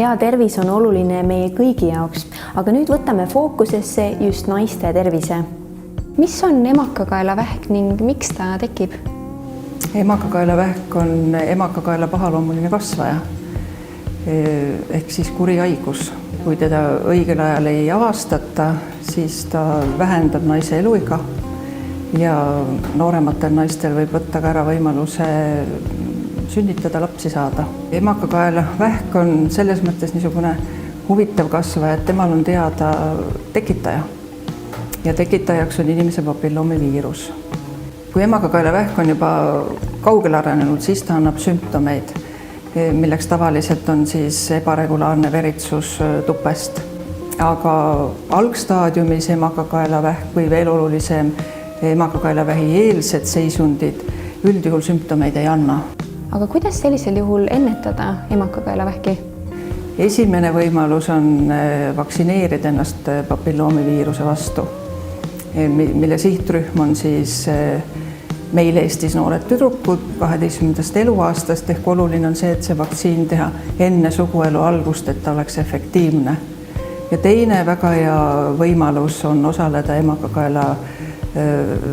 Hea tervis on oluline meie kõigi jaoks, aga nüüd võtame fookusesse just naiste tervise. Mis on emakakaelavähk ning miks ta tekib? Emakakaelavähk on emakakaela pahaloomuline kasvaja ehk siis kuri haigus. Kui teda õigel ajal ei avastata, siis ta vähendab naise eluiga ja noorematel naistel võib võtta ka ära võimaluse sünnitada, lapsi saada. Emakakaelavähk on selles mõttes niisugune huvitav kasvaja, et temal on teada tekitaja ja tekitajaks on inimese papilloomiviirus. Kui emakakaelavähk on juba kaugele arenenud, siis ta annab sümptomeid, milleks tavaliselt on siis ebaregulaarne veritsus tupest. Aga algstaadiumis emakakaelavähk või veel olulisem emakakaelavähi eelsed seisundid üldjuhul sümptomeid ei anna. Aga kuidas sellisel juhul ennetada emakakaelavähki? Esimene võimalus on vaktsineerida ennast papilloomiviiruse vastu, mille sihtrühm on siis meil Eestis noored tüdrukud 12. eluaastast ehk oluline on see, et see vaktsiin teha enne suguelu algust, et ta oleks efektiivne. Ja teine väga hea võimalus on osaleda emakakaela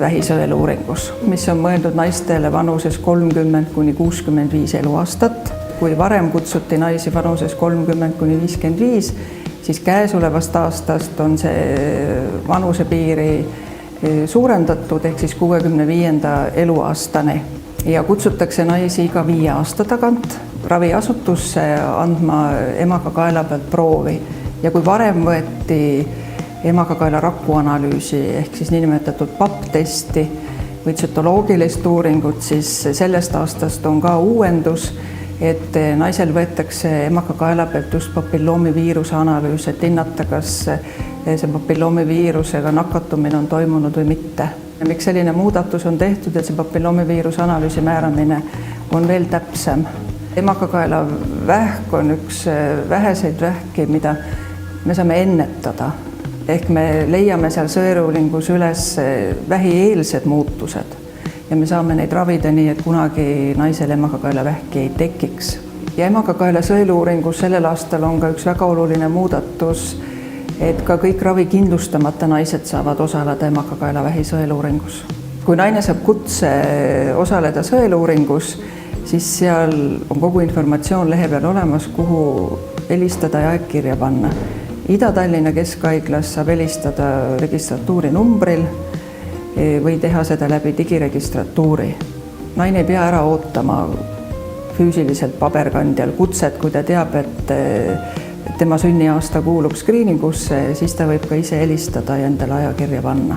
vähisõeluuringus, mis on mõeldud naistele vanuses 30–65 eluaastat. Kui varem kutsuti naisi vanuses 30–55, siis käesolevast aastast on see vanusepiiri suurendatud ehk siis 65. eluaastani ja kutsutakse naisi iga 5 aasta tagant raviasutusse andma emakakaela pealt proovi. Ja kui varem võeti emakakaela rakuanalüüsi ehk siis niinimetatud PAP-testi või tsütoloogilist uuringut, siis sellest aastast on ka uuendus, et naisel võetakse emakakaela pealt just papilloomiviiruse analüüs, et hinnata, kas see papilloomiviirusega nakatumine on toimunud või mitte. Miks selline muudatus on tehtud, et see papilloomiviiruse analüüsi määramine on veel täpsem. Emakakaelavähk on üks väheseid vähki, mida me saame ennetada. Ehk me leiame seal sõeluuringus üles vähieelsed muutused ja me saame neid ravida nii, et kunagi naisel emakakaelavähki ei tekiks. Ja emakakaela sõeluuringus sellel aastal on ka üks väga oluline muudatus, et ka kõik ravikindlustamata naised saavad osaleda emakakaelavähi sõeluuringus. Kui naine saab kutse osaleda sõeluuringus, siis seal on kogu informatsioon lehe peal olemas, kuhu helistada ja aegkirja panna. Ida-Tallinna Keskhaiglas saab helistada registratuuri numbril või teha seda läbi digiregistratuuri. Naine ei pea ära ootama füüsiliselt paberkandjal kutset, kui ta teab, et tema sünniaasta kuulub skriiningusse, siis ta võib ka ise helistada ja endale ajakirja panna.